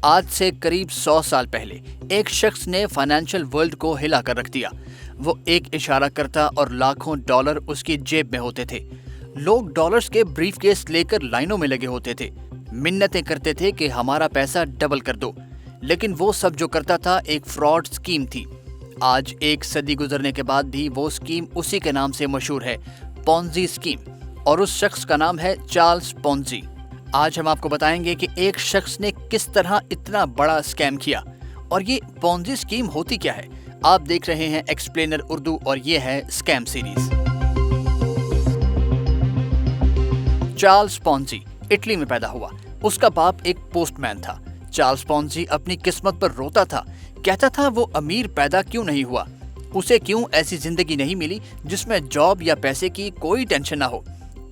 آج سے قریب 100 سال پہلے ایک شخص نے فائنینشیل ورلڈ کو ہلا کر رکھ دیا۔ وہ ایک اشارہ کرتا اور لاکھوں ڈالر اس کی جیب میں ہوتے تھے۔ لوگ ڈالرز کے بریف کیس لے کر لائنوں میں لگے ہوتے تھے، منتیں کرتے تھے کہ ہمارا پیسہ ڈبل کر دو، لیکن وہ سب جو کرتا تھا ایک فراڈ اسکیم تھی۔ آج ایک صدی گزرنے کے بعد بھی وہ اسکیم اسی کے نام سے مشہور ہے، پونزی اسکیم، اور اس شخص کا نام ہے چارلس پونزی۔ آج ہم آپ کو بتائیں گے کہ ایک شخص نے کس طرح اتنا بڑا اسکیم کیا اور یہ پونزی اسکیم ہوتی کیا ہے۔ آپ دیکھ رہے ہیں ایکسپلینر اردو اور یہ ہے اسکیم سیریز۔ چارلس پونزی اٹلی میں پیدا ہوا۔ اس کا باپ ایک پوسٹ مین تھا۔ چارلس پونزی اپنی قسمت پر روتا تھا، کہتا تھا وہ امیر پیدا کیوں نہیں ہوا، اسے کیوں ایسی زندگی نہیں ملی جس میں جاب یا پیسے کی کوئی ٹینشن نہ ہو۔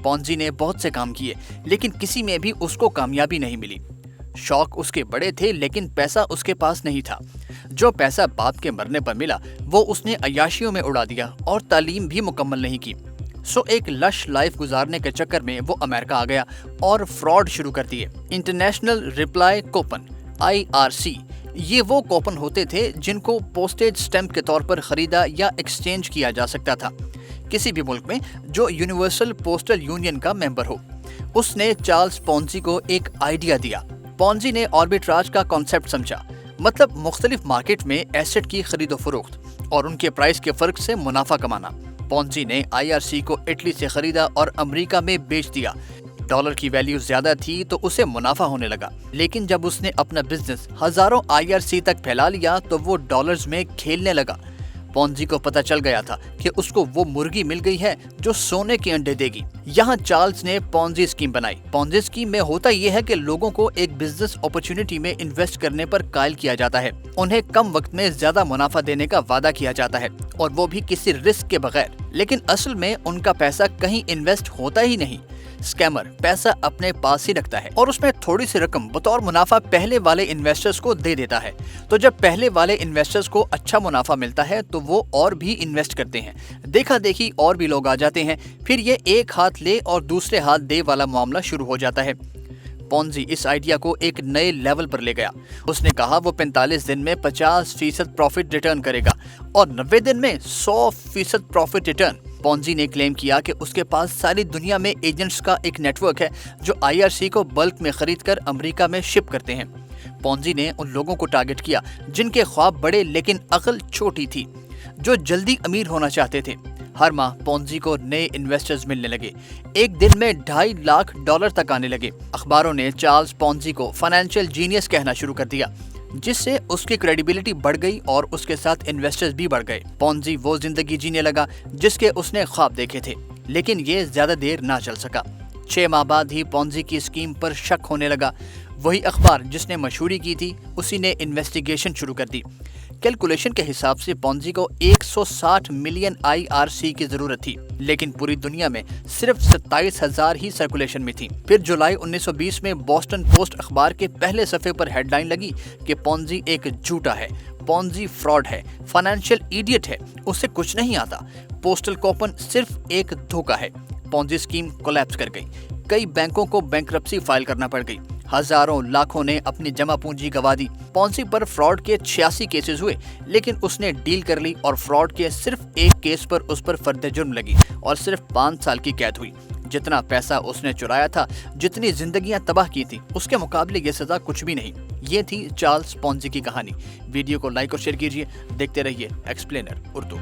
پونزی نے بہت سے کام کیے لیکن کسی میں بھی اس کو کامیابی نہیں ملی۔ شوق اس کے بڑے تھے لیکن پیسہ اس کے پاس نہیں تھا۔ جو پیسہ باپ کے مرنے پر ملا وہ اس نے عیاشیوں میں اڑا دیا اور تعلیم بھی مکمل نہیں کی۔ ایک لش لائف گزارنے کے چکر میں وہ امریکہ آ گیا اور فراڈ شروع کر دیے۔ انٹرنیشنل ریپلائی کوپن IRC، یہ وہ کوپن ہوتے تھے جن کو پوسٹیج سٹیمپ کے طور پر خریدا یا ایکسچینج کیا جا سکتا تھا کسی بھی ملک میں جو یونیورسل پوسٹل یونین کا ممبر ہو۔ اس نے چارلس پونزی کو ایک آئیڈیا دیا۔ پونزی نے آربیٹراج کا کانسیپٹ سمجھا، مطلب مختلف مارکیٹ میں ایسٹ کی خرید و فروخت اور ان کے پرائس کے فرق سے منافع کمانا۔ پونزی نے IRC کو اٹلی سے خریدا اور امریکہ میں بیچ دیا۔ ڈالر کی ویلیو زیادہ تھی تو اسے منافع ہونے لگا، لیکن جب اس نے اپنا بزنس ہزاروں IRC تک پھیلا لیا تو وہ ڈالرز میں کھیلنے لگا۔ پونزی کو پتہ چل گیا تھا کہ اس کو وہ مرغی مل گئی ہے جو سونے کے انڈے دے گی۔ یہاں چارلس نے پونزی اسکیم بنائی۔ پونزی اسکیم میں ہوتا یہ ہے کہ لوگوں کو ایک بزنس اپرچونٹی میں انویسٹ کرنے پر قائل کیا جاتا ہے، انہیں کم وقت میں زیادہ منافع دینے کا وعدہ کیا جاتا ہے اور وہ بھی کسی رسک کے بغیر، لیکن اصل میں ان کا پیسہ کہیں انویسٹ ہوتا ہی نہیں۔ اسکیمر پیسہ اپنے پاس ہی رکھتا ہے اور اس میں تھوڑی سی رقم بطور منافع پہلے والے انویسٹرز کو دے دیتا ہے۔ تو جب پہلے والے انویسٹرز کو اچھا منافع ملتا ہے تو وہ اور بھی انویسٹ کرتے ہیں، دیکھا دیکھی اور بھی لوگ آ جاتے ہیں، پھر یہ ایک ہاتھ لے اور دوسرے ہاتھ دے والا معاملہ شروع ہو جاتا ہے۔ پونزی اس آئیڈیا کو ایک نئے لیول پر لے گیا۔ اس نے کہا وہ 45 دن میں 50% پروفٹ ریٹرن کرے گا اور 90 دن میں 100% پروفٹ ریٹرن۔ پونزی نے کلیم کیا کہ اس کے پاس ساری دنیا میں ایجنٹس کا ایک نیٹ ورک ہے جو IRC کو بلک میں خرید کر امریکہ میں شپ کرتے ہیں۔ پونزی نے ان لوگوں کو ٹارگٹ کیا جن کے خواب بڑے لیکن عقل چھوٹی تھی، جو جلدی امیر ہونا چاہتے تھے۔ ہر ماہ پونزی کو نئے انویسٹرز ملنے لگے، ایک دن میں $2.5 لاکھ تک آنے لگے۔ اخباروں نے چارلس پونزی کو فائنینشیل جینیس کہنا شروع کر دیا، جس سے اس کی کریڈیبلٹی بڑھ گئی اور اس کے ساتھ انویسٹرز بھی بڑھ گئے۔ پونزی وہ زندگی جینے لگا جس کے اس نے خواب دیکھے تھے، لیکن یہ زیادہ دیر نہ چل سکا۔ 6 ماہ بعد ہی پونزی کی اسکیم پر شک ہونے لگا۔ وہی اخبار جس نے مشہوری کی تھی اسی نے انویسٹیگیشن شروع کر دی۔ کیلکولیشن کے حساب سے پونزی کو 160 ملین IRC کی ضرورت تھی، لیکن پوری دنیا میں صرف 27,000 ہی سرکولیشن میں تھی۔ پھر جولائی 1920 میں بوسٹن پوسٹ اخبار کے پہلے صفحے پر ہیڈ لائن لگی کہ پونزی ایک جھوٹا ہے، پونزی فراڈ ہے، فائنینشیل ایڈیٹ ہے، اسے کچھ نہیں آتا، پوسٹل کوپن صرف ایک دھوکہ ہے۔ پونزی اسکیم کولیپس کر گئی، کئی بینکوں کو بینکرپسی فائل کرنا پڑ گئی، ہزاروں لاکھوں نے اپنی جمع پونجی گوا دی۔ پونزی پر فراڈ کے 86 کیسز ہوئے، لیکن اس نے ڈیل کر لی اور فراڈ کے صرف ایک کیس پر اس پر فرد جرم لگی اور صرف 5 سال کی قید ہوئی۔ جتنا پیسہ اس نے چرایا تھا، جتنی زندگیاں تباہ کی تھی، اس کے مقابلے یہ سزا کچھ بھی نہیں۔ یہ تھی چارلس پونزی کی کہانی۔ ویڈیو کو لائک اور شیئر کیجیے، دیکھتے رہیے ایکسپلینر اردو۔